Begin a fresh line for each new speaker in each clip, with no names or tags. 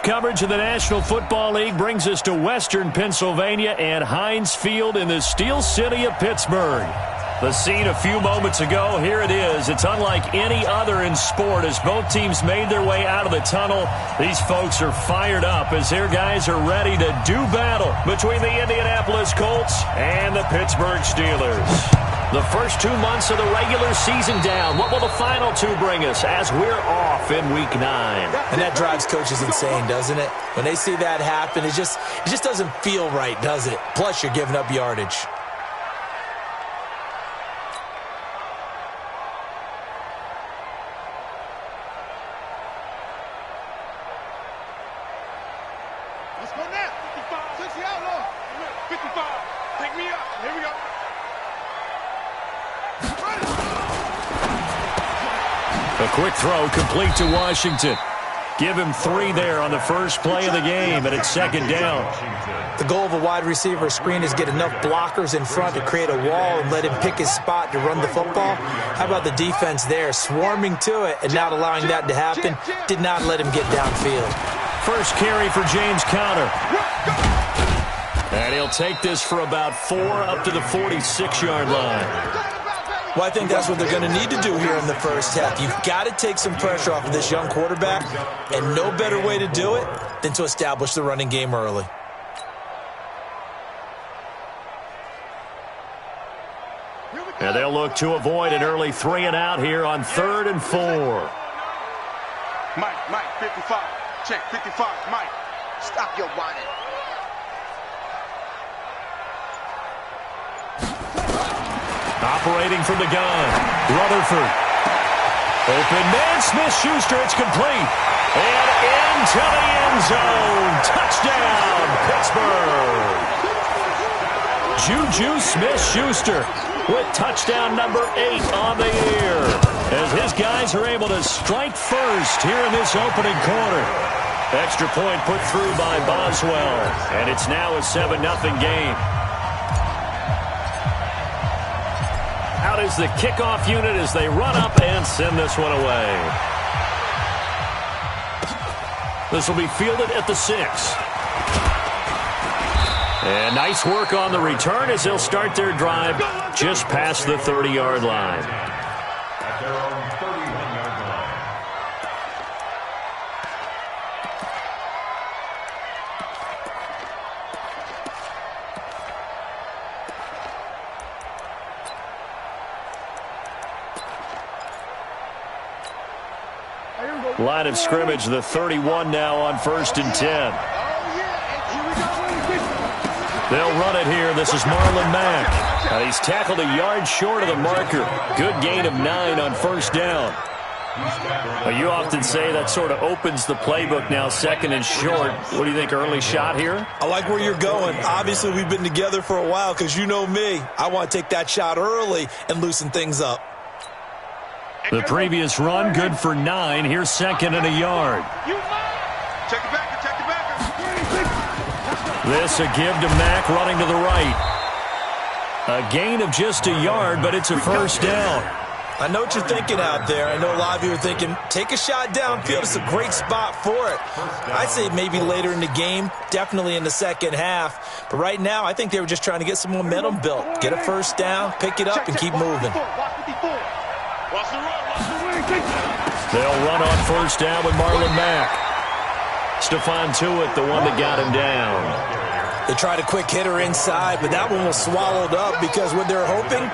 coverage of the National Football League brings us to Western Pennsylvania and Heinz Field in the Steel City of Pittsburgh. The scene a few moments ago, here it is. It's unlike any other in sport as both teams made their way out of the tunnel. These folks are fired up as their guys are ready to do battle between the Indianapolis Colts and the Pittsburgh Steelers. The first 2 months of the regular season down. What will the final two bring us as we're off in Week 9?
And that drives coaches insane, doesn't it? When they see that happen, it just doesn't feel right, does it? Plus, you're giving up yardage.
A quick throw complete to Washington. Give him 3 there on the first play of the game, and it's second down.
The goal of a wide receiver screen is get enough blockers in front to create a wall and let him pick his spot to run the football. How about the defense there, swarming to it and not allowing that to happen? Did not let him get downfield.
First carry for James Conner. And he'll take this for about 4 up to the 46-yard line.
Well, I think that's what they're going to need to do here in the first half. You've got to take some pressure off of this young quarterback, and no better way to do it than to establish the running game early.
And they'll look to avoid an early 3 and out here on 3rd and 4.
Mike, 55. Check, 55. Mike, stop your whining.
Operating from the gun, Rutherford. Open man, Smith-Schuster, it's complete. And into the end zone. Touchdown, Pittsburgh. Juju Smith-Schuster with touchdown number 8 on the year. As his guys are able to strike first here in this opening quarter. Extra point put through by Boswell. And it's now a 7-0 game. Out is the kickoff unit as they run up and send this one away. This will be fielded at the 6. And nice work on the return as they'll start their drive just past the 30-yard line. Line of scrimmage, the 31 now on 1st and 10. They'll run it here. This is Marlon Mack. He's tackled a yard short of the marker. Good gain of 9 on 1st down. Well, you often say that sort of opens the playbook now, 2nd and short. What do you think, early shot here?
I like where you're going. Obviously, we've been together for a while because you know me. I want to take that shot early and loosen things up.
The previous run, good for 9. Here's 2nd and a yard.
Check the backer, check the backer.
This a give to Mack running to the right. A gain of just a yard, but it's a 1st down.
I know what you're thinking out there. I know a lot of you are thinking, take a shot downfield. It's a great spot for it. I'd say maybe later in the game, definitely in the second half. But right now, I think they were just trying to get some momentum built. Get a 1st down, pick it up, and keep moving.
They'll run on 1st down with Marlon Mack. Stephon Tuitt, the one that got him down.
They tried a quick hitter inside, but that one was swallowed up because what they're hoping,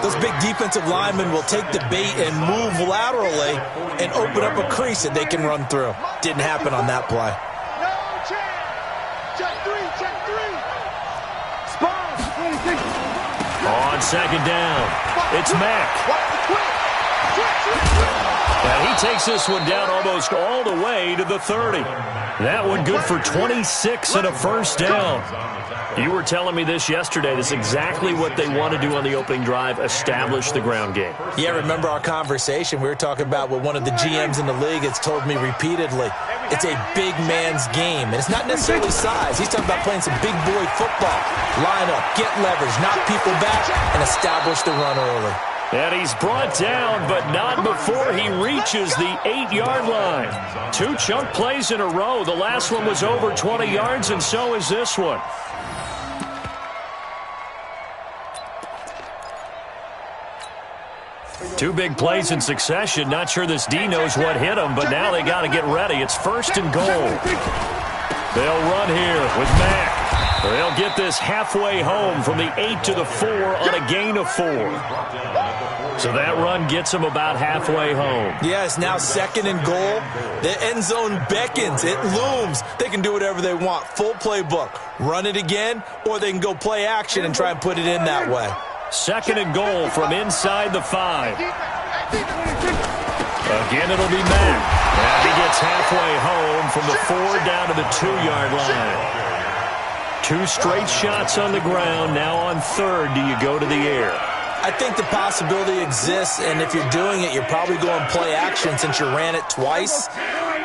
those big defensive linemen will take the bait and move laterally and open up a crease that they can run through. Didn't happen on that play.
On 2nd down, it's Mack. And he takes this one down almost all the way to the 30. That one good for 26 and a 1st down. You were telling me this yesterday. This is exactly what they want to do on the opening drive, establish the ground game.
Yeah, remember our conversation. We were talking about what one of the GMs in the league has told me repeatedly. It's a big man's game, and it's not necessarily size. He's talking about playing some big boy football. Line up, get leverage, knock people back, and establish the run early.
And he's brought down, but not before he reaches the 8-yard line. 2 chunk plays in a row. The last one was over 20 yards, and so is this one. Two big plays in succession. Not sure this D knows what hit him, but now they got to get ready. It's 1st and goal. They'll run here with Mack. They'll get this halfway home from the 8 to the 4 on a gain of 4. So that run gets them about halfway home.
Yeah, it's now 2nd and goal. The end zone beckons. It looms. They can do whatever they want. Full playbook. Run it again, or they can go play action and try and put it in that way.
2nd and goal from inside the 5. Again, it'll be Mack. And he gets halfway home from the 4 down to the 2-yard line. 2 straight shots on the ground. Now on 3rd, do you go to the air?
I think the possibility exists, and if you're doing it, you're probably going play action since you ran it twice.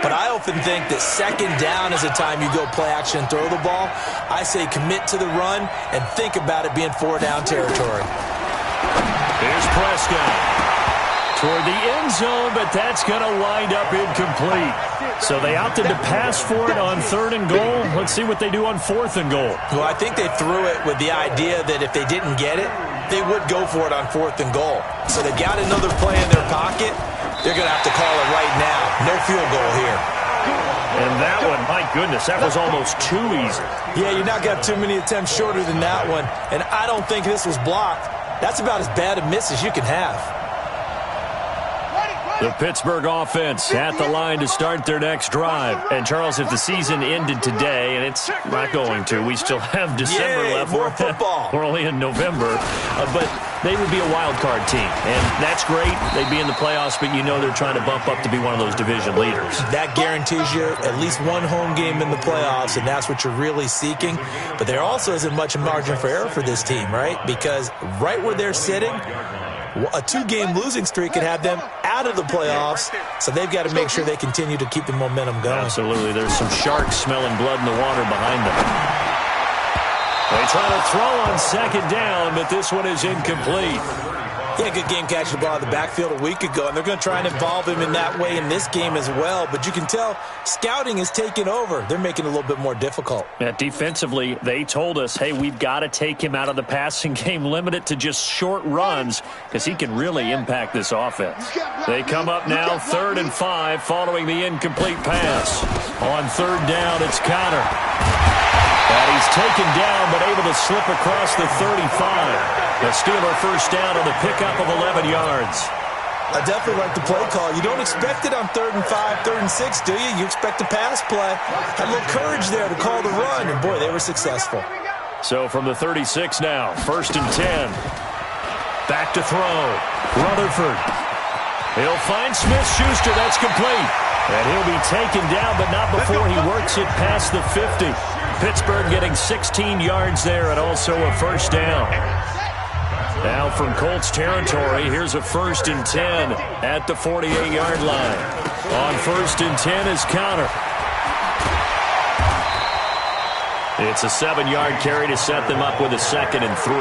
But I often think that 2nd down is the time you go play action and throw the ball. I say commit to the run and think about it being 4-down territory.
Here's Prescott toward the end zone, but that's going to wind up incomplete. So they opted to pass for it on 3rd and goal. Let's see what they do on 4th and goal.
Well, I think they threw it with the idea that if they didn't get it, they would go for it on 4th and goal. So they've got another play in their pocket. They're going to have to call it right now. No field goal here.
And that one, my goodness, that was almost too easy.
Yeah, you're not going to have too many attempts shorter than that one. And I don't think this was blocked. That's about as bad a miss as you can have.
The Pittsburgh offense at the line to start their next drive. And, Charles, if the season ended today, and it's not going to, we still have December left.
More football.
We're only in November. But they would be a wild card team. And that's great. They'd be in the playoffs, but you know they're trying to bump up to be one of those division leaders. That
guarantees you at least one home game in the playoffs, and that's what you're really seeking. But there also isn't much margin for error for this team, right? Because right where they're sitting, a 2-game losing streak could have them out of the playoffs, so they've got to make sure they continue to keep the momentum going.
Absolutely. There's some sharks smelling blood in the water behind them. They try to throw on 2nd down, but this one is incomplete.
Yeah, good game catching the ball in the backfield a week ago, and they're going to try and involve him in that way in this game as well. But you can tell scouting is taking over. They're making it a little bit more difficult.
Yeah, defensively, they told us, hey, we've got to take him out of the passing game, limit it to just short runs, because he can really impact this offense. They come up now 3rd and 5 following the incomplete pass. On 3rd down, it's Connor. And he's taken down, but able to slip across the 35. The Steeler first down on the pickup of 11 yards.
I definitely like the play call. You don't expect it on 3rd and 5, 3rd and 6, do you? You expect a pass play. Had a little courage there to call the run, and boy, they were successful.
So from the 36 now, 1st and 10. Back to throw. Rutherford. He'll find Smith-Schuster. That's complete. And he'll be taken down, but not before he works it past the 50. Pittsburgh getting 16 yards there and also a 1st down. Now from Colts territory, here's a 1st and 10 at the 48-yard line. On 1st and 10 is Connor. It's a 7-yard carry to set them up with a 2nd and 3.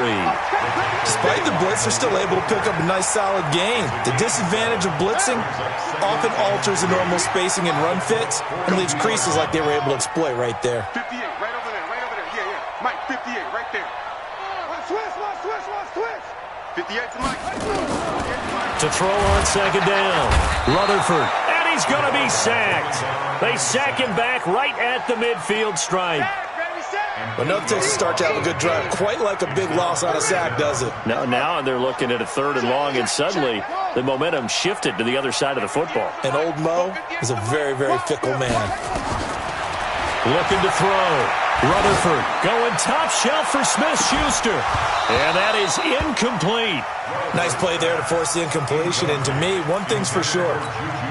Despite the blitz, they're still able to pick up a nice solid gain. The disadvantage of blitzing often alters the normal spacing and run fits and leaves creases like they were able to exploit right there.
58, right over there, right over there. Yeah. Mike, 58, right there. Switch. 58 to Mike.
To throw on 2nd down. Rutherford. And he's going to be sacked. They sack him back right at the midfield stripe.
But no Texas start to have a good drive. Quite like a big loss on a sack, does it?
Now they're looking at a 3rd and long, and suddenly the momentum shifted to the other side of the football.
And old Mo is a very, very fickle man.
Looking to throw. Rutherford going top shelf for Smith-Schuster. And that is incomplete.
Nice play there to force the incompletion. And to me, one thing's for sure.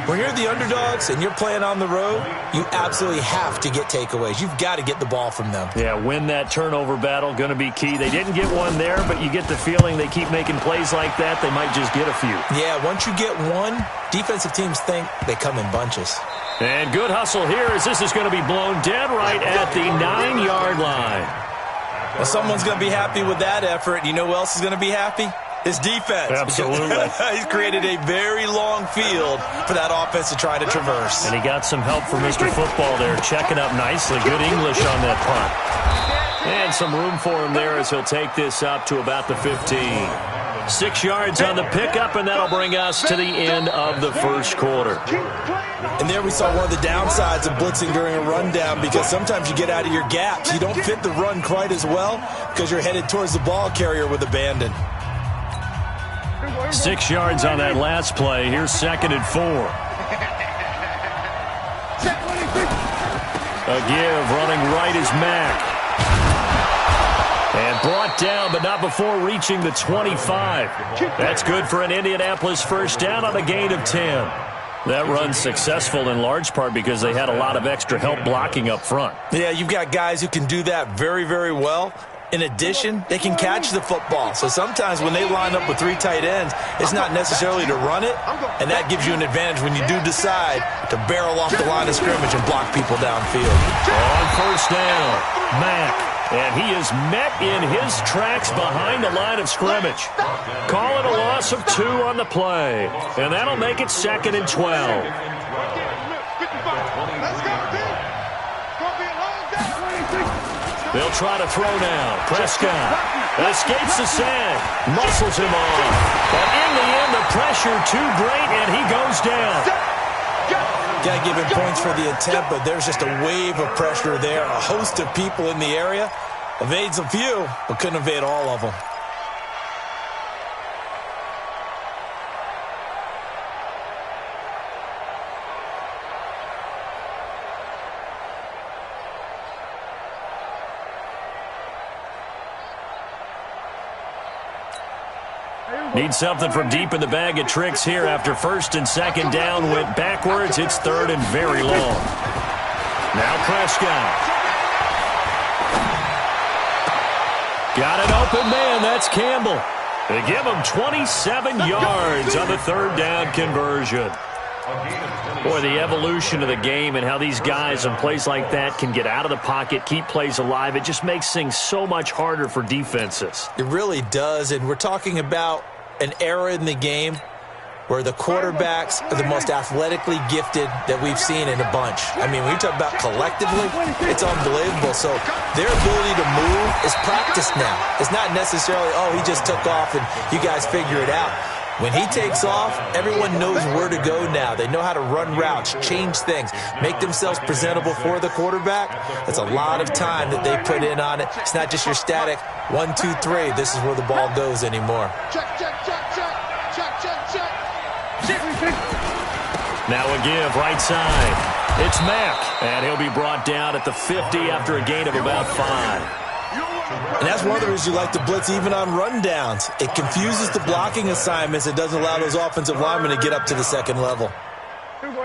When you're the underdogs and you're playing on the road, you absolutely have to get takeaways. You've got to get the ball from them.
Yeah, win that turnover battle, going to be key. They didn't get one there, but you get the feeling they keep making plays like that, they might just get a few.
Yeah, once you get one, defensive teams think they come in bunches.
And good hustle here as this is going to be blown dead right at the 9-yard line.
Well, someone's going to be happy with that effort. You know who else is going to be happy? His defense.
Absolutely.
He's created a very long field for that offense to try to traverse.
And he got some help from Mr. Football there, checking up nicely. Good English on that punt. And some room for him there as he'll take this up to about the 15. 6 yards on the pickup, and that'll bring us to the end of the first quarter.
And there we saw one of the downsides of blitzing during a rundown, because sometimes you get out of your gaps. You don't fit the run quite as well because you're headed towards the ball carrier with abandon.
6 yards on that last play. Here's 2nd and 4. A give, running right is Mack. And brought down, but not before reaching the 25. That's good for an Indianapolis first down on a gain of 10. That run's successful in large part because they had a lot of extra help blocking up front.
Yeah, you've got guys who can do that very, very well. In addition, they can catch the football. So sometimes when they line up with 3 tight ends, it's not necessarily to run it, and that gives you an advantage when you do decide to barrel off the line of scrimmage and block people downfield.
On first down, Mack. And he is met in his tracks behind the line of scrimmage. Call it a loss of 2 on the play. And that'll make it 2nd and 12. They'll try to throw now. Prescott escapes the sack, muscles him off. And in the end, the pressure too great, and he goes down.
Got to give him points for the attempt, but there's just a wave of pressure there. A host of people in the area. Evades a few, but couldn't evade all of them.
Need something from deep in the bag of tricks here after 1st and 2nd down went backwards. It's 3rd and very long. Now Prescott. Got an open man. That's Campbell. They give him 27 yards on the 3rd down conversion. Boy, the evolution of the game and how these guys in plays like that can get out of the pocket, keep plays alive, it just makes things so much harder for defenses.
It really does, and we're talking about an era in the game where the quarterbacks are the most athletically gifted that we've seen in a bunch. I mean, when you talk about collectively, it's unbelievable. So their ability to move is practiced now. It's not necessarily, oh, he just took off and you guys figure it out. When he takes off, everyone knows where to go now. They know how to run routes, change things, make themselves presentable for the quarterback. That's a lot of time that they put in on it. It's not just your static 1, 2, 3. This is where the ball goes anymore.
Check, check, check, check, check, check, check.
Now a give, right side. It's Mack, and he'll be brought down at the 50 after a gain of about 5.
And that's one of the reasons you like to blitz even on rundowns. It confuses the blocking assignments. It doesn't allow those offensive linemen to get up to the 2nd level.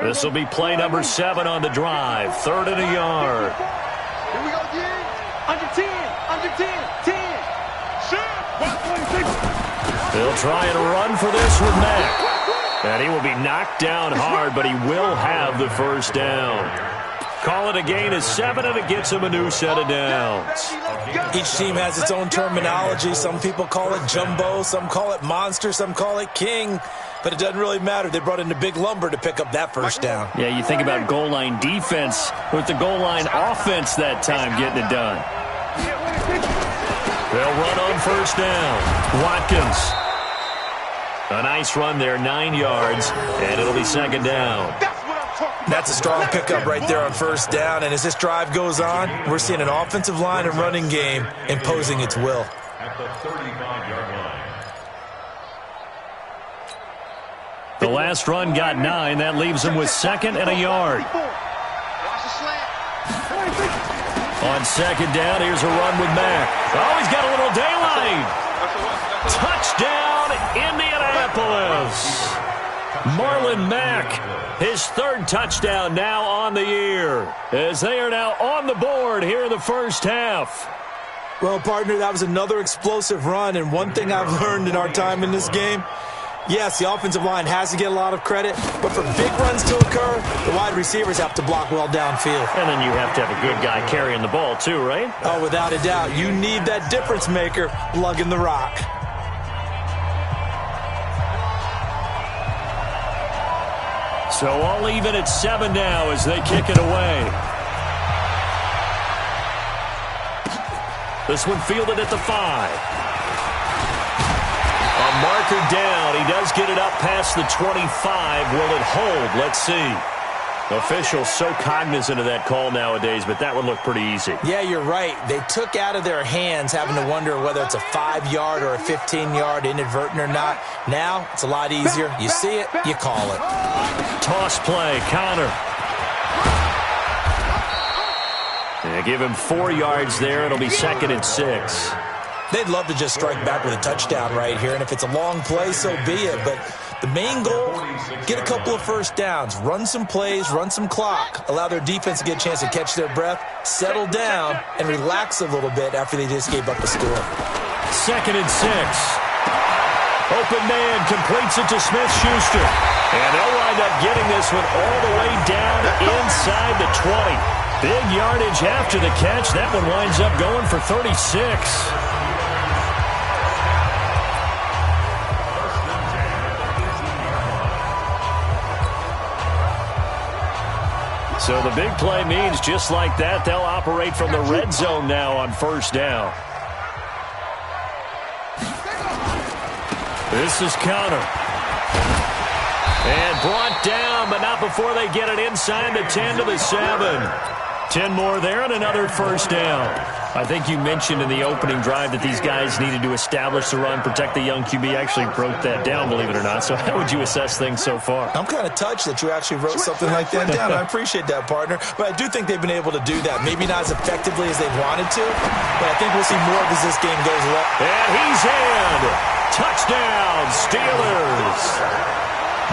This will be play number 7 on the drive. 3rd and a yard.
Here we go again. Under 10, under 10, 10. Shoot.
They'll try and run for this with Mack. And he will be knocked down hard, but he will have the first down. Call it a gain of 7, and it gets him a new set of downs.
Each team has its own terminology. Some people call it jumbo, some call it monster, some call it king. But it doesn't really matter. They brought in the big lumber to pick up that first down.
Yeah, you think about goal line defense with the goal line offense that time getting it done. They'll run on first down. Watkins. A nice run there, 9 yards, and it'll be 2nd down.
That's a strong pickup right there on first down. And as this drive goes on, we're seeing an offensive line and running game imposing its will.
At the 35-yard line.
The last run got 9. That leaves him with 2nd and a yard. On 2nd down, here's a run with Mack. Oh, he's got a little daylight. Touchdown, Indianapolis. Marlon Mack, his 3rd touchdown now on the year, as they are now on the board here in the first half.
Well, partner, that was another explosive run, and one thing I've learned in our time in this game, yes, the offensive line has to get a lot of credit, but for big runs to occur, the wide receivers have to block well downfield.
And then you have to have a good guy carrying the ball too, right?
Oh, without a doubt. You need that difference maker lugging the rock.
So all even at 7 now as they kick it away. This one fielded at the 5. A marker down. He does get it up past the 25. Will it hold? Let's see. Officials so cognizant of that call nowadays, but that would look pretty easy.
Yeah, you're right. They took out of their hands having to wonder whether it's a 5-yard or a 15-yard inadvertent or not. Now, it's a lot easier. You see it, you call it.
Toss play, Connor. And give him 4 yards there. It'll be 2nd and 6.
They'd love to just strike back with a touchdown right here, and if it's a long play, so be it. But the main goal, get a couple of first downs, run some plays, run some clock, allow their defense to get a chance to catch their breath, settle down, and relax a little bit after they just gave up a score.
2nd and 6. Open man completes it to Smith-Schuster. And they'll wind up getting this one all the way down inside the 20. Big yardage after the catch. That one winds up going for 36. So the big play means just like that, they'll operate from the red zone now on 1st down. This is Connor. And brought down, but not before they get it inside the 10 to the 7. 10 more there and another 1st down. I think you mentioned in the opening drive that these guys needed to establish the run, protect the young QB. Actually broke that down, believe it or not. So how would you assess things so far?
I'm kind of touched that you actually wrote something like that down. I appreciate that, partner. But I do think they've been able to do that. Maybe not as effectively as they wanted to, but I think we'll see more of as this game goes along.
And he's in. Touchdown, Steelers.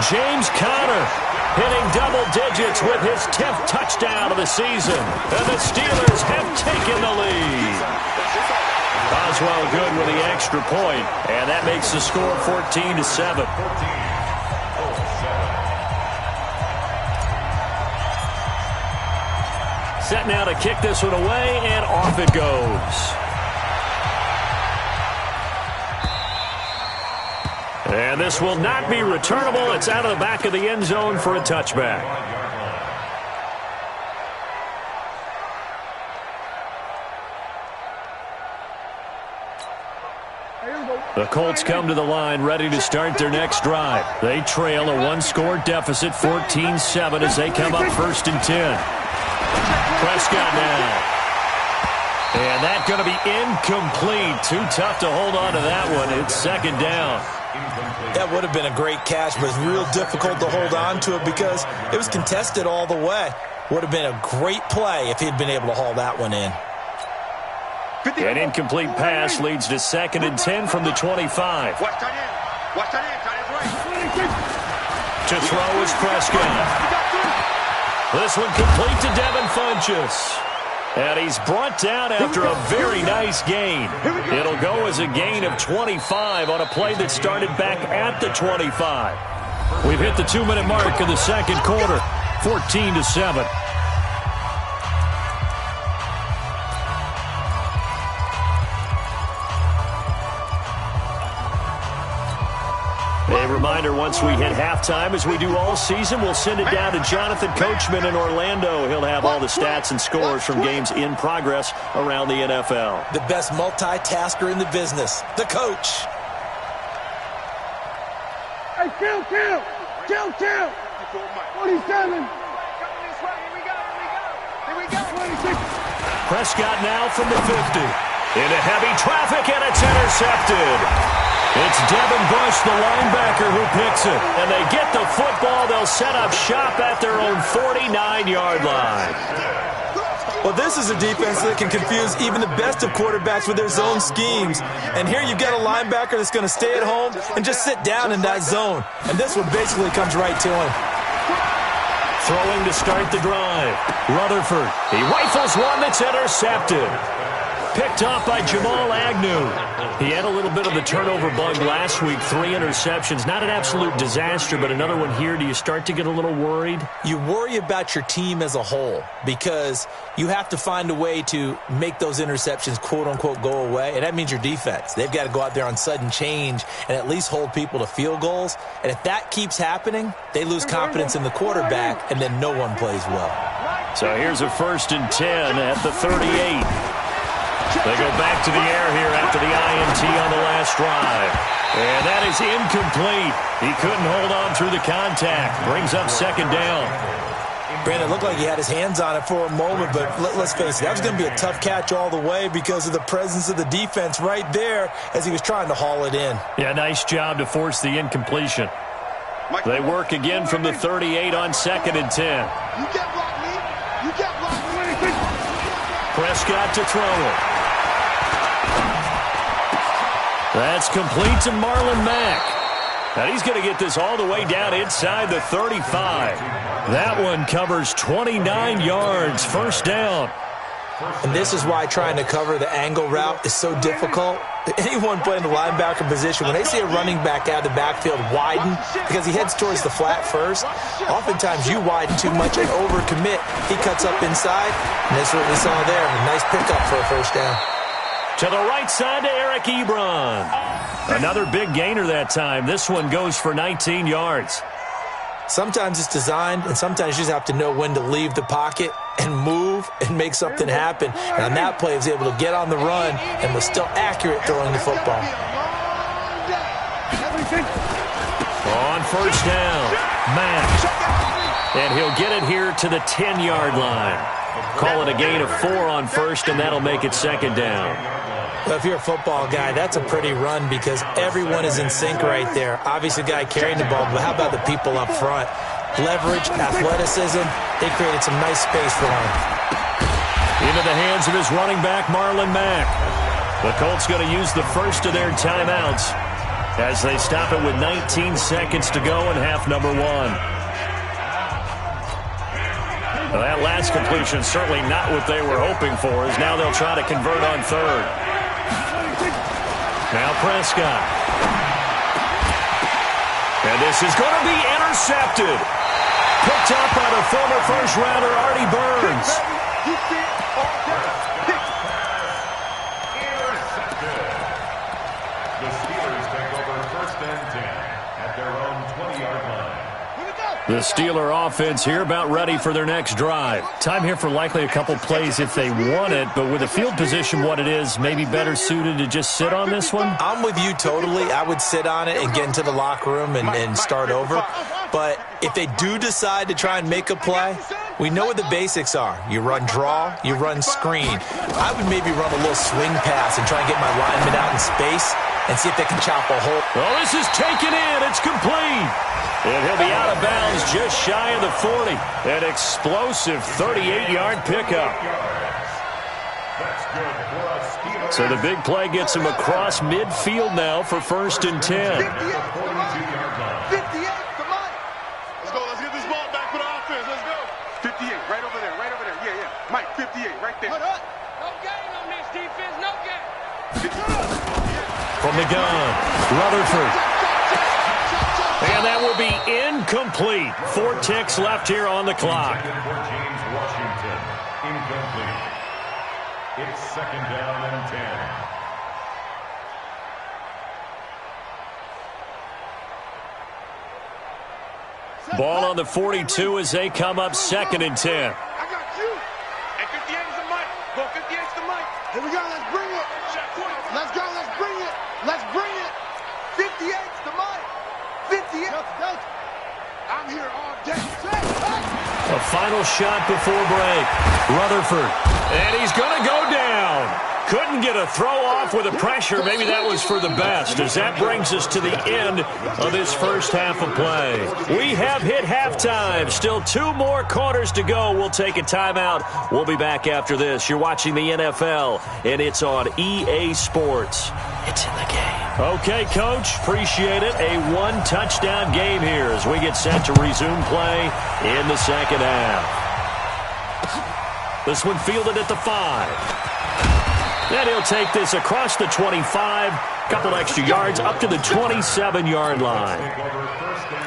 James Conner hitting double digits with his 10th touchdown of the season. And the Steelers have taken the lead. Boswell good with the extra point, and that makes the score 14-7. Set now to kick this one away, and off it goes. And this will not be returnable. It's out of the back of the end zone for a touchback. The Colts come to the line ready to start their next drive. They trail a 1-score deficit, 14-7 as they come up 1st and 10. Prescott now. And that's going to be incomplete. Too tough to hold on to that one. It's 2nd down.
That would have been a great catch, but it's real difficult to hold on to it because it was contested all the way. Would have been a great play if he'd been able to haul that one in.
An incomplete pass leads to 2nd and 10 from the 25. To throw is Prescott. This one complete to Devin Funchess. And he's brought down after a very nice gain. It'll go as a gain of 25 on a play that started back at the 25. We've hit the 2-minute mark in the 2nd quarter, 14-7. A reminder, once we hit halftime, as we do all season, we'll send it down to Jonathan Coachman in Orlando. He'll have all the stats and scores from games in progress around the NFL.
The best multitasker in the business, the coach.
Hey, kill. 47. Here we go. 26.
Prescott now from the 50. Into heavy traffic, and it's intercepted. It's Devin Bush, the linebacker, who picks it. And they get the football. They'll set up shop at their own 49-yard line.
Well, this is a defense that can confuse even the best of quarterbacks with their zone schemes. And here you've got a linebacker that's going to stay at home and just sit down in that zone. And this one basically comes right to him.
Throwing to start the drive. Rutherford. He rifles one that's intercepted. Picked off by Jamal Agnew. He had a little bit of the turnover bug last week, 3 interceptions. Not an absolute disaster, but another one here. Do you start to get a little worried?
You worry about your team as a whole because you have to find a way to make those interceptions, quote-unquote, go away, and that means your defense. They've got to go out there on sudden change and at least hold people to field goals, and if that keeps happening, they lose confidence in the quarterback, and then no one plays well.
So here's a 1st and 10 at the 38. They go back to the air here after the INT on the last drive. And that is incomplete. He couldn't hold on through the contact. Brings up 2nd down.
Brandon, it looked like he had his hands on it for a moment, but let's face it, that was going to be a tough catch all the way because of the presence of the defense right there as he was trying to haul it in.
Yeah, nice job to force the incompletion. They work again from the 38 on 2nd and 10.
You get blocked, me. You get blocked, me.
Prescott to throw it. That's complete to Marlon Mack. And he's going to get this all the way down inside the 35. That one covers 29 yards, 1st down.
And this is why trying to cover the angle route is so difficult. Anyone playing the linebacker position, when they see a running back out of the backfield widen because he heads towards the flat first, oftentimes you widen too much and overcommit. He cuts up inside, and that's what we saw there. A nice pickup for a 1st down.
To the right side to Eric Ebron. Another big gainer that time. This one goes for 19 yards.
Sometimes it's designed, and sometimes you just have to know when to leave the pocket and move and make something happen. And on that play, he was able to get on the run and was still accurate throwing the football.
On 1st down, Mack. And he'll get it here to the 10-yard line. Call it a gain of 4 on 1st, and that'll make it 2nd down.
Well, if you're a football guy, that's a pretty run because everyone is in sync right there. Obviously, the guy carrying the ball, but how about the people up front? Leverage, athleticism, they created some nice space for him.
Into the hands of his running back, Marlon Mack. The Colts going to use the first of their timeouts as they stop it with 19 seconds to go in half number 1. Well, that last completion certainly not what they were hoping for, as now they'll try to convert on 3rd. Now Prescott. And this is going to be intercepted. Picked up by the former first-rounder Artie Burns.
Intercepted. The Steelers take over 1st and 10 at their own 20-yard line.
The Steeler offense here about ready for their next drive. Time here for likely a couple plays if they want it, but with the field position what it is, maybe better suited to just sit on this one?
I'm with you totally. I would sit on it and get into the locker room and start over. But if they do decide to try and make a play, we know what the basics are. You run draw, you run screen. I would maybe run a little swing pass and try and get my lineman out in space and see if they can chop a hole.
Well, this is taken in. It's complete. And he'll be out of bounds just shy of the 40. An explosive 38-yard pickup. So the big play gets him across midfield now for 1st and 10.
58, come on. Let's go. Let's get this ball back for the offense. Let's go. 58, right over there, right over there. Yeah, yeah. Mike, 58, right there. Hold up. No game on this defense, no game.
From the gun, Rutherford. And that will be incomplete. 4 ticks left here on the clock.
For James Washington, incomplete. It's 2nd down and 10.
Ball on the 42 as they come up 2nd and 10.
I got you. And 58 is the mic. Go 58 is the mic. Here we go. Let's bring it. Let's go. Let's bring it. Let's bring it. 58 is the mic. 58. I'm here all day.
A final shot before break. Rutherford. And he's going to go down. Couldn't get a throw off with the pressure. Maybe that was for the best, as that brings us to the end of this first half of play. We have hit halftime. Still 2 more quarters to go. We'll take a timeout. We'll be back after this. You're watching the NFL, and it's on EA Sports. It's in the game. Okay, Coach, appreciate it. A 1-touchdown game here as we get set to resume play in the second half. This one fielded at the 5. And he'll take this across the 25, couple extra yards up to the 27-yard line.
Take over first and 10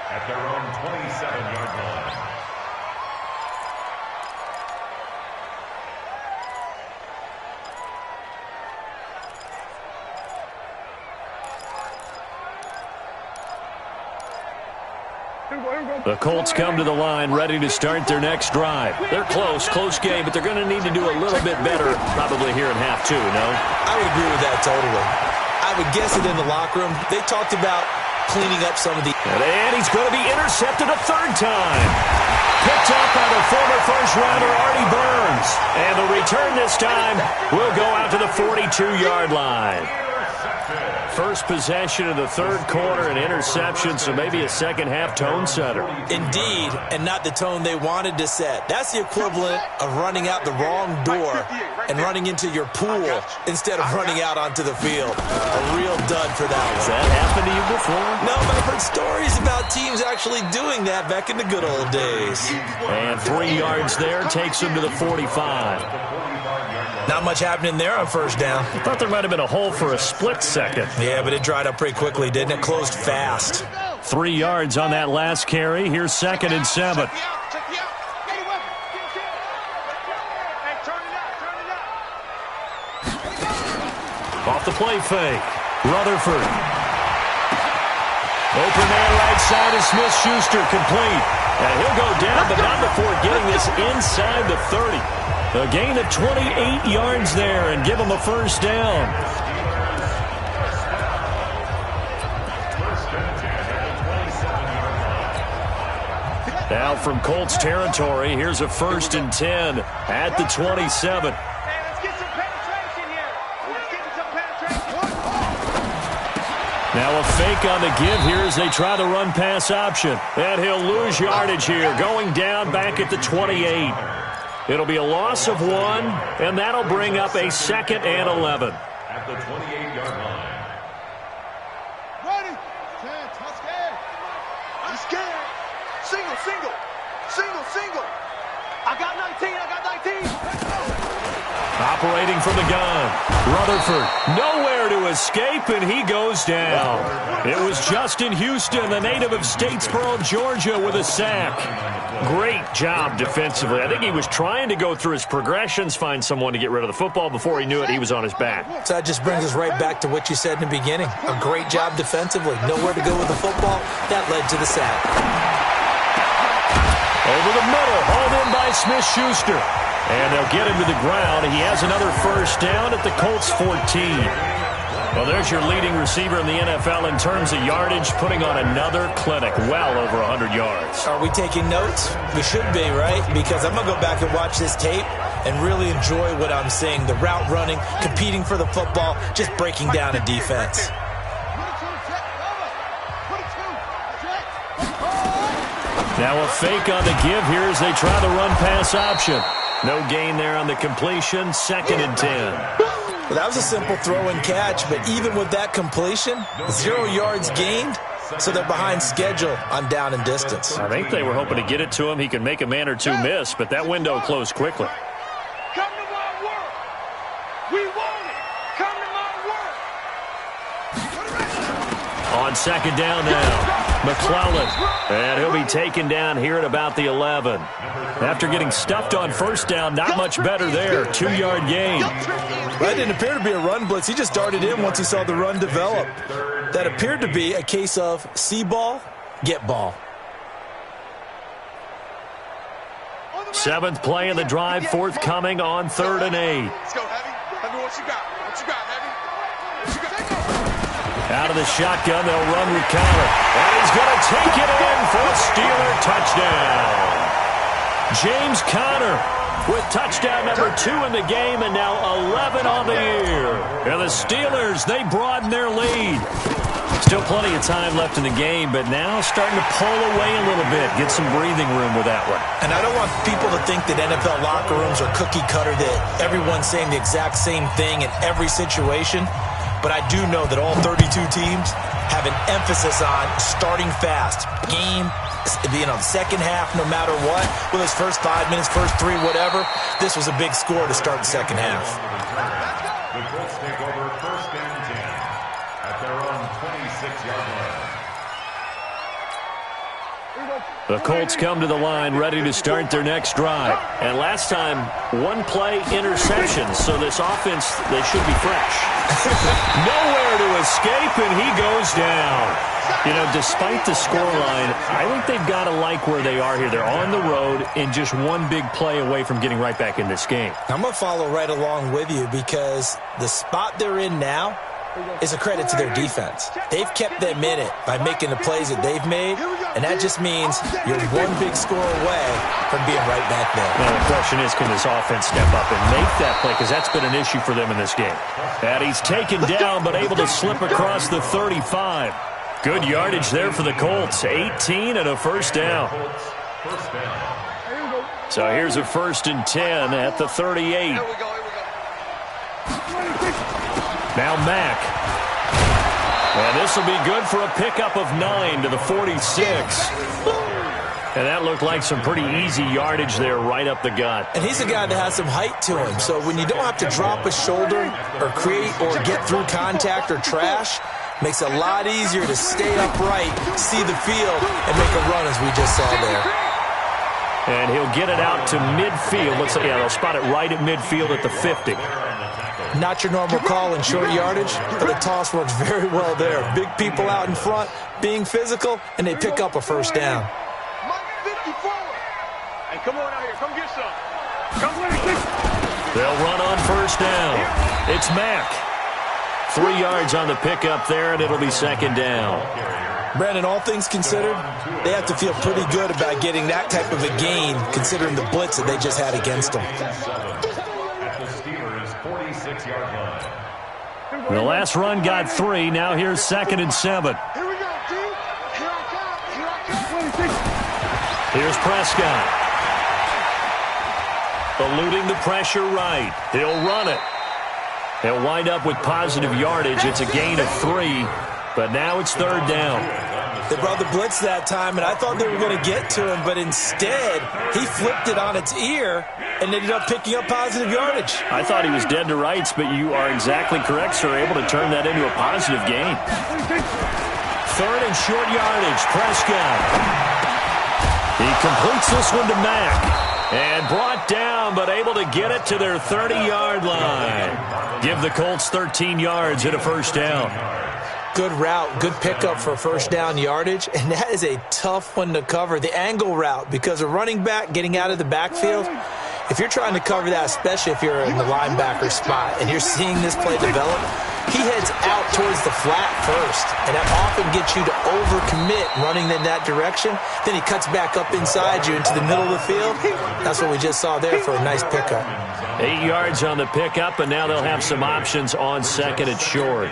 at their own 27-yard line.
The Colts come to the line ready to start their next drive. They're close game, but they're going to need to do a little bit better probably here in half two, no?
I would agree with that totally. I would guess it in the locker room. They talked about cleaning up some of the...
And he's going to be intercepted a third time. Picked up by the former first-rounder Artie Burns. And the return this time will go out to the 42-yard line. First possession of the third quarter, an interception, so maybe a second-half tone setter.
Indeed, and not the tone they wanted to set. That's the equivalent of running out the wrong door and running into your pool instead of running out onto the field. A real dud for that one.
Has that happened to you before?
No, but I've heard stories about teams actually doing that back in the good old days.
And 3 yards there takes him to the 45.
Not much happening there on first down.
I thought there might have been a hole for a split second.
Yeah, but it dried up pretty quickly, didn't it? Closed fast.
3 yards on that last carry. Here's 2nd and 7. Off the play fake. Rutherford. Open man right side is Smith-Schuster, complete. And he'll go down, but not before getting this inside the 30. A gain of 28 yards there and give him a first down. Now from Colts territory, here's a 1st and 10 at the 27. Now a fake on the give here as they try the run-pass option. And he'll lose yardage here, going down back at the 28. It'll be a loss of 1, and that'll bring up a 2nd and 11.
At the 28-yard line.
Ready? I'm scared. I'm scared. Single. I got 19.
Operating from the gun. Rutherford nowhere to escape, and he goes down. It was Justin Houston, the native of Statesboro, Georgia, with a sack. Great job defensively. I think he was trying to go through his progressions, find someone to get rid of the football. Before he knew it, he was on his back.
So that just brings us right back to what you said in the beginning. A great job defensively. Nowhere to go with the football. That led to the sack.
Over the middle, hauled in by Smith-Schuster. And they'll get him to the ground. He has another first down at the Colts 14. Well, there's your leading receiver in the NFL in terms of yardage, putting on another clinic, well over 100 yards.
Are we taking notes? We should be, right? Because I'm going to go back and watch this tape and really enjoy what I'm seeing. The route running, competing for the football, just breaking down a defense.
Now a fake on the give here as they try the run-pass option. No gain there on the completion, 2nd and 10.
Well, that was a simple throw and catch, but even with that completion, 0 yards gained, so they're behind schedule on down and distance.
I think they were hoping to get it to him. He could make a man or two miss, but that window closed quickly.
Come to my work. We want it. Come to my work.
On 2nd down now. McClellan, and he'll be taken down here at about the 11. After getting stuffed on first down, not much better there. 2-yard gain.
That didn't appear to be a run blitz. He just darted in once he saw the run develop. That appeared to be a case of see ball, get ball.
7th play in the drive, forthcoming on 3rd and 8.
Let's go, Heavy. Heavy, what you got? Heavy? What you got?
Out of the shotgun, they'll run with Conner. And he's going to take it in for a Steeler touchdown. James Conner with touchdown number 2 in the game, and now 11 on the year. And the Steelers, they broaden their lead. Still plenty of time left in the game, but now starting to pull away a little bit, get some breathing room with that one.
And I don't want people to think that NFL locker rooms are cookie cutter, that everyone's saying the exact same thing in every situation. but I do know that all 32 teams have an emphasis on starting fast. Game, second half, no matter what, whether it's first 5 minutes, first 3, whatever, this was a big score to start the second half.
The Colts take over first and 10 at their own 26-yard line.
The Colts come to the line ready to start their next drive. And last time, one-play interceptions, so this offense, they should be fresh. Nowhere to escape, and he goes down. You know, despite the scoreline, I think they've got to like where they are here. They're on the road and just one big play away from getting right back in this game.
I'm going to follow right along with you because the spot they're in now is a credit to their defense. They've kept them in it by making the plays that they've made, and that just means you're one big score away from being right back there.
Well, the question is, can this offense step up and make that play? Because that's been an issue for them in this game. And he's taken down, but able to slip across the 35. Good yardage there for the Colts. 18 and a first down. So here's a 1st and 10 at the 38. Now Mack. And this will be good for a pickup of 9 to the 46. And that looked like some pretty easy yardage there right up the gut.
And he's a guy that has some height to him. So when you don't have to drop a shoulder or create or get through contact or trash, makes it a lot easier to stay upright, see the field, and make a run as we just saw there.
And he'll get it out to midfield. Looks like, yeah, they'll spot it right at midfield at the 50.
Not your normal call in short yardage, but the toss works very well there. Big people out in front, being physical, and they pick up a first down.
Hey, come on out here. Come get some.
They'll run on first down. It's Mack. 3 yards on the pickup there, and it'll be 2nd down.
Brandon, all things considered, they have to feel pretty good about getting that type of a gain, considering the blitz that they just had against them.
At the Steelers' 46-yard line.
The last run got 3. Now here's 2nd and 7.
Here we go, team. Here I come.
Here's Prescott. Eluding the pressure right. He'll run it. He'll wind up with positive yardage. It's a gain of 3, but now it's 3rd down.
They brought the blitz that time, and I thought they were going to get to him, but instead, he flipped it on its ear and ended up picking up positive yardage.
I thought he was dead to rights, but you are exactly correct, sir. Able to turn that into a positive gain. 3rd and short yardage. Prescott. He completes this one to Mack. And brought down, but able to get it to their 30-yard line. Give the Colts 13 yards and a first down.
Good route, good pickup for first down yardage, and that is a tough one to cover. The angle route, because a running back getting out of the backfield, if you're trying to cover that, especially if you're in the linebacker spot and you're seeing this play develop, he heads out towards the flat first, and that often gets you to overcommit running in that direction. Then he cuts back up inside you into the middle of the field. That's what we just saw there for a nice pickup.
8 yards on the pickup, and now they'll have some options on 2nd and short.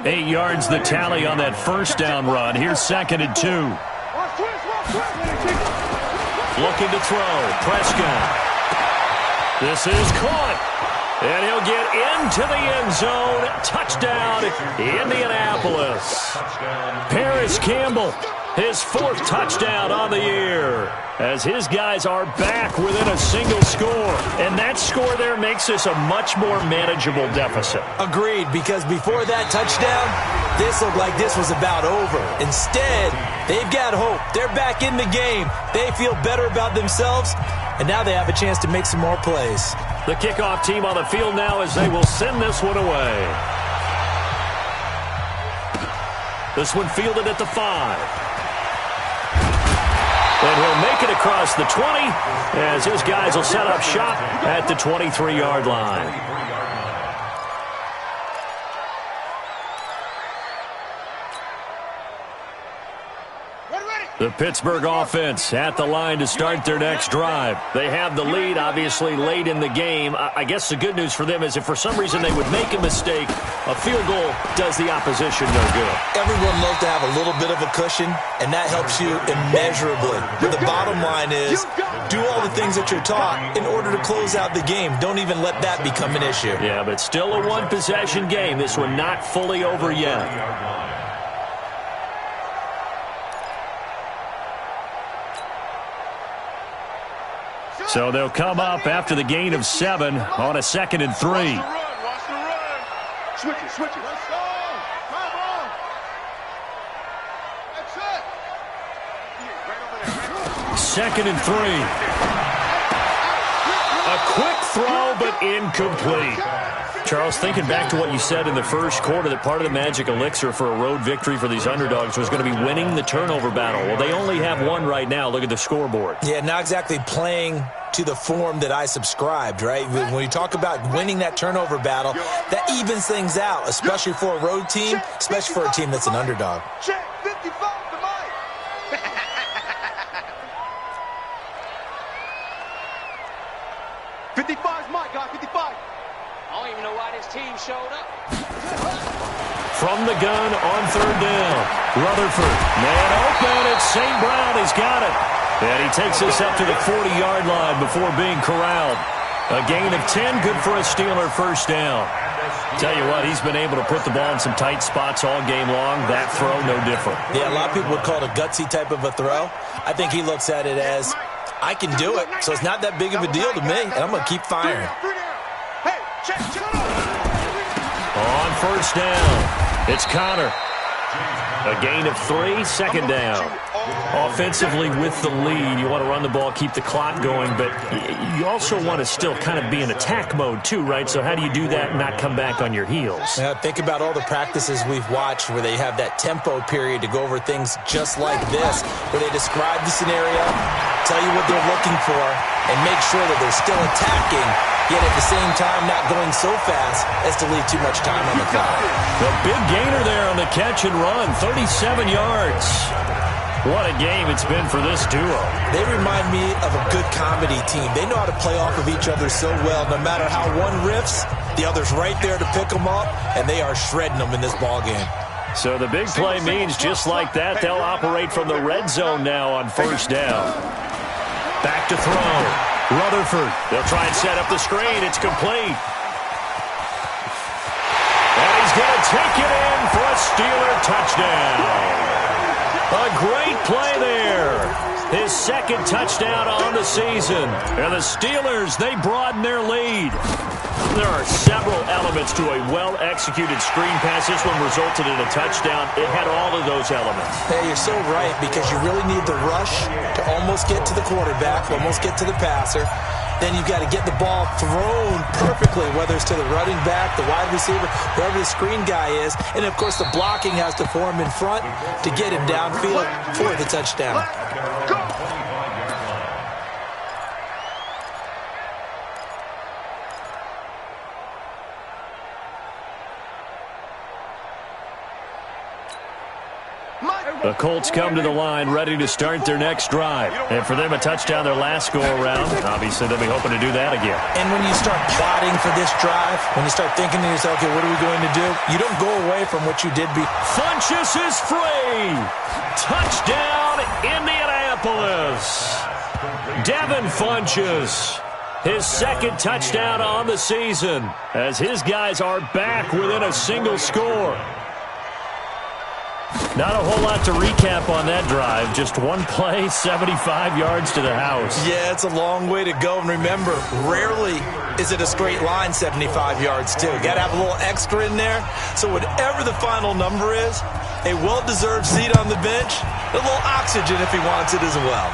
8 yards the tally on that first down run. Here's 2nd and 2. Looking to throw. Prescott. This is caught. And he'll get into the end zone. Touchdown, Indianapolis. Paris Campbell, his 4th touchdown on the year, as his guys are back within a single score. And that score there makes this a much more manageable deficit.
Agreed, because before that touchdown, this looked like this was about over. Instead, they've got hope. They're back in the game. They feel better about themselves, and now they have a chance to make some more plays.
The kickoff team on the field now as they will send this one away. This one fielded at the 5. And he'll make it across the 20 as his guys will set up shop at the 23-yard line.
Ready, ready.
The Pittsburgh offense at the line to start their next drive. They have the lead, obviously, late in the game. I guess the good news for them is if for some reason they would make a mistake, a field goal does the opposition no good.
Everyone loves to have a little bit of a cushion, and that helps you immeasurably. But the bottom line is do all the things that you're taught in order to close out the game. Don't even let that become an issue.
Yeah, but still a one-possession game. This one not fully over yet. So they'll come up after the gain of 7 on a 2nd and 3.
Watch the run. Switch it. Let's go. Come on. That's it. Right over there.
2nd and 3. A quick throw, but incomplete. Charles, thinking back to what you said in the first quarter, that part of the magic elixir for a road victory for these underdogs was going to be winning the turnover battle. Well, they only have one right now. Look at the scoreboard.
Yeah, not exactly playing to the form that I subscribed, right? When you talk about winning that turnover battle, that evens things out, especially for a road team, especially for a team that's an underdog.
Check 55 to Mike. 55's Mike, guys. 55.
I don't even know why this team showed up.
From the gun on 3rd down. Rutherford, man open. It's St. Brown. He's got it. And he takes us up to the 40-yard line before being corralled. A gain of 10, good for a Steeler first down. Tell you what, he's been able to put the ball in some tight spots all game long. That throw, no different.
Yeah, a lot of people would call it a gutsy type of a throw. I think he looks at it as, I can do it, so it's not that big of a deal to me, and I'm going to keep firing.
Hey, check.
On 1st down, it's Connor. A gain of 3, 2nd down. Offensively with the lead, you want to run the ball, keep the clock going, but you also want to still kind of be in attack mode too, right? So how do you do that and not come back on your heels?
Think about all the practices we've watched where they have that tempo period to go over things just like this, where they describe the scenario, tell you what they're looking for, and make sure that they're still attacking, yet at the same time not going so fast as to leave too much time on the clock.
The big gainer there on the catch and run, 37 yards. What a game it's been for this duo.
They remind me of a good comedy team. They know how to play off of each other so well. No matter how one riffs, the other's right there to pick them up, and they are shredding them in this ball game.
So the big play means just like that, they'll operate from the red zone now on 1st down. Back to throw. Rutherford. They'll try and set up the screen. It's complete. And he's going to take it in for a Steeler touchdown. A great play there. His 2nd touchdown on the season. And the Steelers, they broaden their lead. There are several elements to a well-executed screen pass. This one resulted in a touchdown. It had all of those elements.
Hey, you're so right, because you really need the rush to almost get to the quarterback, almost get to the passer. Then you've got to get the ball thrown perfectly, whether it's to the running back, the wide receiver, wherever the screen guy is. And, of course, the blocking has to form in front to get him downfield for the touchdown.
The Colts come to the line ready to start their next drive. And for them, a touchdown their last go-around. Obviously, they'll be hoping to do that again.
And when you start plotting for this drive, when you start thinking to yourself, okay, what are we going to do? You don't go away from what you did before.
Funchess is free. Touchdown, Indianapolis. Devin Funchess, his 2nd touchdown on the season, as his guys are back within a single score. Not a whole lot to recap on that drive. Just one play, 75 yards to the house.
Yeah, it's a long way to go. And remember, rarely is it a straight line 75 yards, too. Got to have a little extra in there. So whatever the final number is, a well-deserved seat on the bench, a little oxygen if he wants it as well.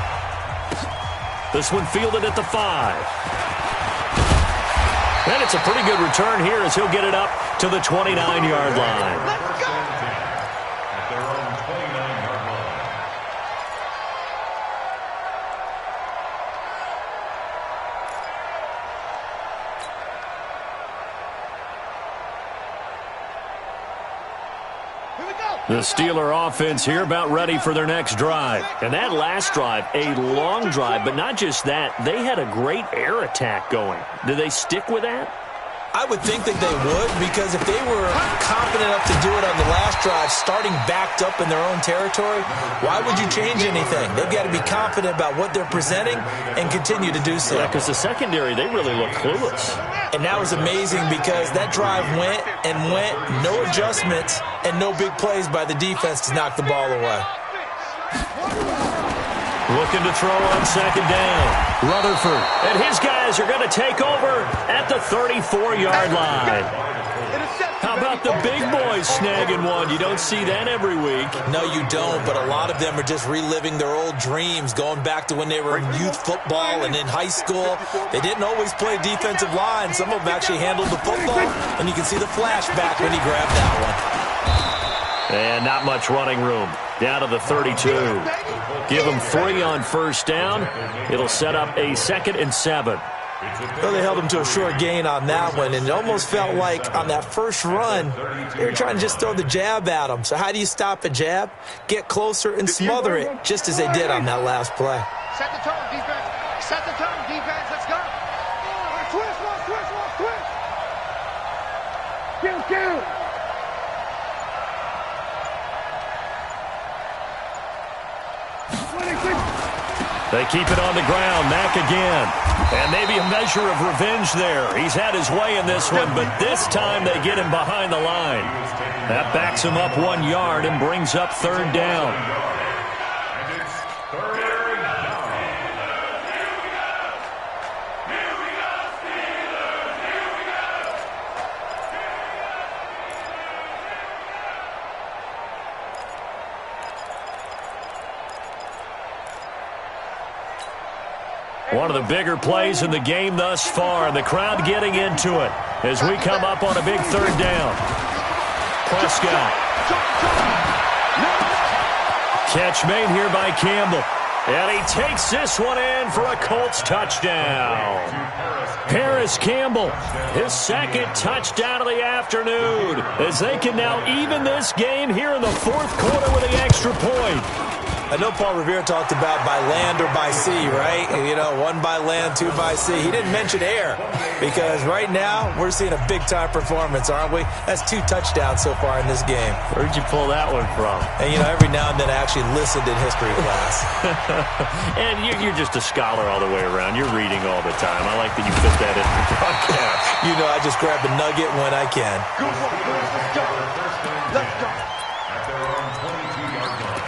This one fielded at the 5. And it's a pretty good return here as he'll get it up to the 29-yard line.
Let's go. Here we go.
The Steeler offense here about ready for their next drive. And that last drive, a long drive, but not just that. They had a great air attack going. Do they stick with that?
I would think that they would, because if they were confident enough to do it on the last drive, starting backed up in their own territory, why would you change anything? They've got to be confident about what they're presenting and continue to do so.
Yeah, because the secondary, they really look clueless.
And that was amazing because that drive went and went, no adjustments, and no big plays by the defense to knock the ball away.
Looking to throw on second down. Rutherford. And his guys are going to take over at the 34-yard line. How about the big boys snagging one? You don't see that every week.
No, you don't, but a lot of them are just reliving their old dreams, going back to when they were in youth football and in high school. They didn't always play defensive line. Some of them actually handled the football, and you can see the flashback when he grabbed that one.
And not much running room. Down to the 32. Give them 3 on first down. It'll set up a 2nd and 7.
Well, they held him to a short gain on that one, and it almost felt like on that first run, they were trying to just throw the jab at him. So how do you stop a jab? Get closer and smother it, just as they did on that last play.
Set the tone, defense. Set the tone, defense. Let's go. Twist, twist, twist. Kill.
They keep it on the ground. Mack again. And maybe a measure of revenge there. He's had his way in this one, but this time they get him behind the line. That backs him up 1 yard and brings up 3rd down.
And it's 3rd down.
One of the bigger plays in the game thus far, and the crowd getting into it as we come up on a big 3rd down. Prescott. Catch made here by Campbell. And he takes this one in for a Colts touchdown. Paris Campbell, his 2nd touchdown of the afternoon, as they can now even this game here in the 4th quarter with the extra point.
I know Paul Revere talked about by land or by sea, right? You know, 1 by land, 2 by sea. He didn't mention air because right now we're seeing a big-time performance, aren't we? That's 2 touchdowns so far in this game.
Where'd you pull that one from?
And, you know, every now and then I actually listened in history class.
And you're just a scholar all the way around. You're reading all the time. I like that you put that in the broadcast.
You know, I just grab a nugget when I can.
Let's go.
At their own 22-yard line.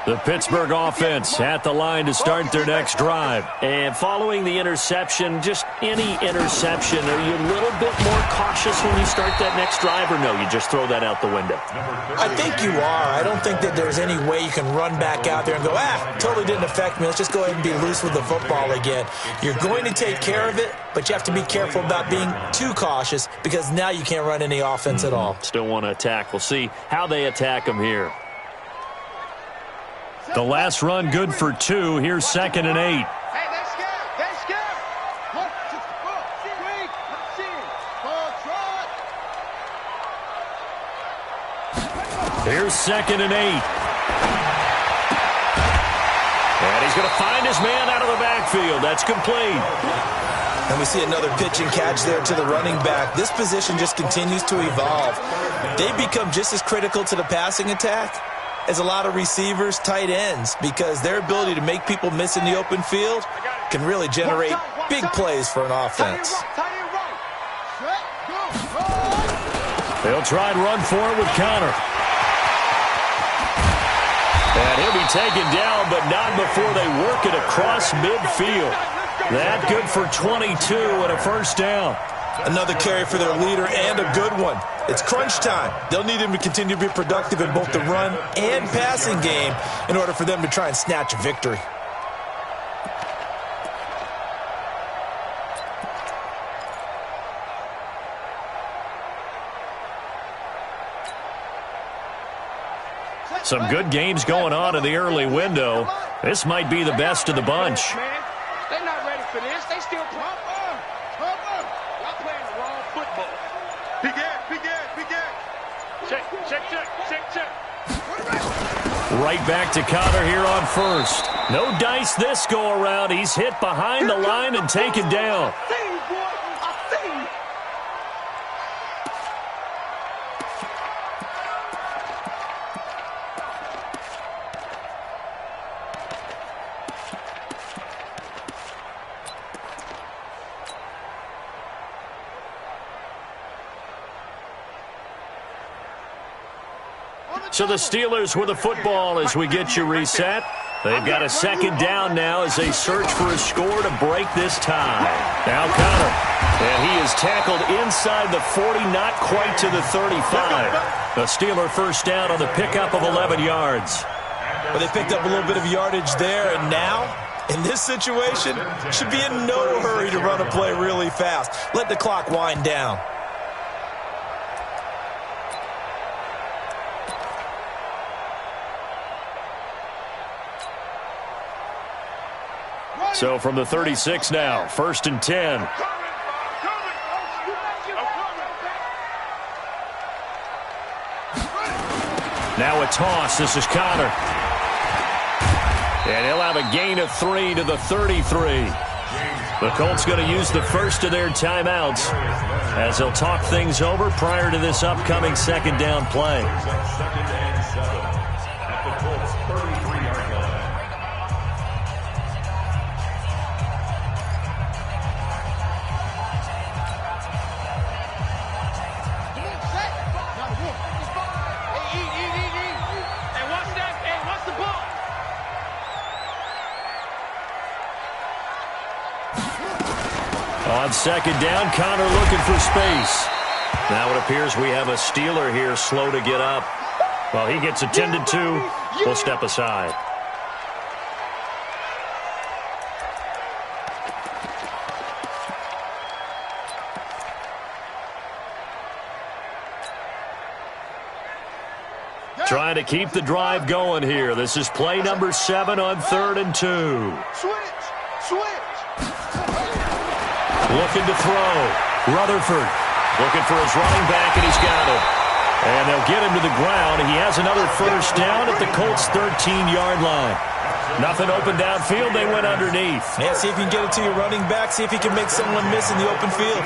The Pittsburgh offense at the line to start their next drive. And following the interception, just any interception, are you a little bit more cautious when you start that next drive, or no, you just throw that out the window?
I think you are. I don't think that there's any way you can run back out there and go, totally didn't affect me. Let's just go ahead and be loose with the football again. You're going to take care of it, but you have to be careful about being too cautious because now you can't run any offense at all.
Still want to attack. We'll see how they attack them here. The last run good for 2. Here's 2nd and 8.
Hey, they're scared. They're scared.
Here's 2nd and 8. And he's going to find his man out of the backfield. That's complete.
And we see another pitch and catch there to the running back. This position just continues to evolve. They become just as critical to the passing attack as a lot of receivers, tight ends, because their ability to make people miss in the open field can really generate big plays for an offense.
They'll try and run for it with Connor. And he'll be taken down, but not before they work it across midfield. That good for 22 and a 1st down.
Another carry for their leader and a good one. It's crunch time. They'll need him to continue to be productive in both the run and passing game in order for them to try and snatch a victory.
Some good games going on in the early window. This might be the best of the bunch.
They're not ready for this. They still
Right back to Connor here on first. No dice this go around. He's hit behind the line and taken down. So the Steelers with the football as we get you reset. They've got a second down now as they search for a score to break this tie. Now Connor. And he is tackled inside the 40, not quite to the 35. The Steeler first down on the pickup of 11 yards.
Well, they picked up a little bit of yardage there, and now, in this situation, should be in no hurry to run a play really fast. Let the clock wind down.
So from the 36 now, 1st and 10. Now a toss. This is Connor. And he'll have a gain of 3 to the 33. The Colts going to use the first of their timeouts as they'll talk things over prior to this upcoming second down play. On second down, Connor looking for space. Now it appears we have a Steeler here slow to get up. While he gets attended to, we'll step aside. Trying to keep the drive going here. This is play number 7 on 3rd and 2.
Switch.
Looking to throw. Rutherford looking for his running back, and he's got it. And they'll get him to the ground. He has another first down at the Colts' 13-yard line. Nothing open downfield. They went underneath.
Yeah, see if you can get it to your running back. See if you can make someone miss in the open field.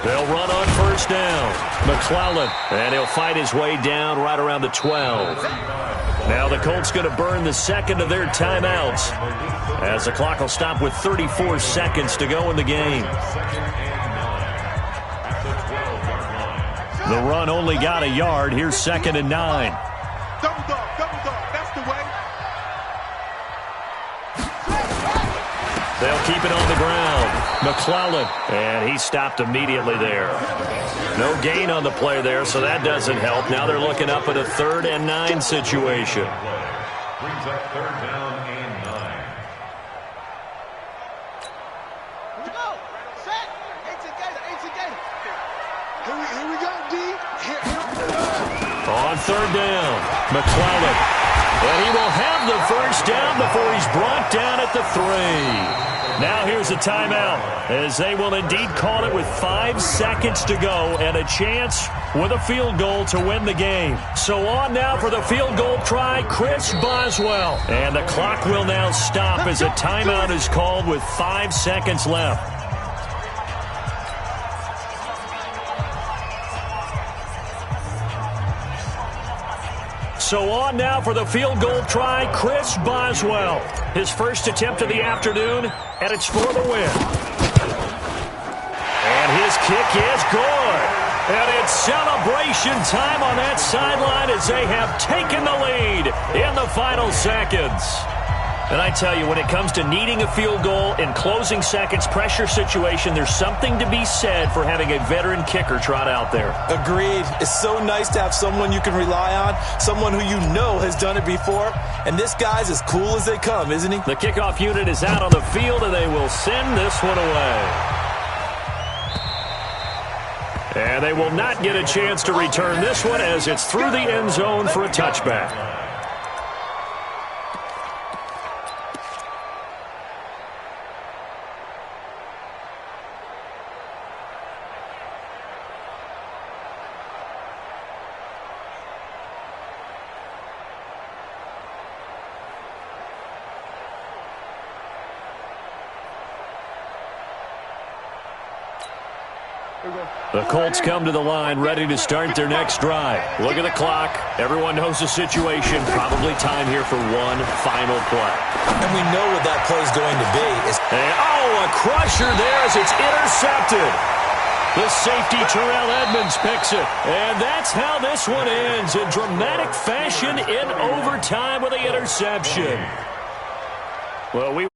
They'll run on first down. McClellan, and he'll fight his way down right around the 12. Now the Colts going to burn the second of their timeouts as the clock will stop with 34 seconds to go in the game. The run only got a yard. Here's 2nd and 9.
Double dog. That's the way.
They'll keep it on the ground. McClellan, and he stopped immediately there. No gain on the play there, so that doesn't help. Now they're looking up at a 3rd and 9 situation.
Brings up 3rd down and 9.
Here we go. Set. Gator. Here we go, D.
On 3rd down, McClellan. And he will have the first down before he's brought down at the 3. Now here's a timeout as they will indeed call it with 5 seconds to go and a chance with a field goal to win the game. So on now for the field goal try, Chris Boswell. And the clock will now stop as a timeout is called with 5 seconds left. So on now for the field goal try, Chris Boswell. His first attempt of the afternoon, and it's for the win. And his kick is good. And it's celebration time on that sideline as they have taken the lead in the final seconds. And I tell you, when it comes to needing a field goal in closing seconds, pressure situation, there's something to be said for having a veteran kicker trot out there.
Agreed. It's so nice to have someone you can rely on, someone who you know has done it before. And this guy's as cool as they come, isn't he?
The kickoff unit is out on the field, and they will send this one away. And they will not get a chance to return this one as it's through the end zone for a touchback. The Colts come to the line, ready to start their next drive. Look at the clock. Everyone knows the situation. Probably time here for one final play.
And we know what that play is going to be.
A crusher there as it's intercepted. The safety, Terrell Edmonds, picks it. And that's how this one ends, in dramatic fashion in overtime with the interception. Well,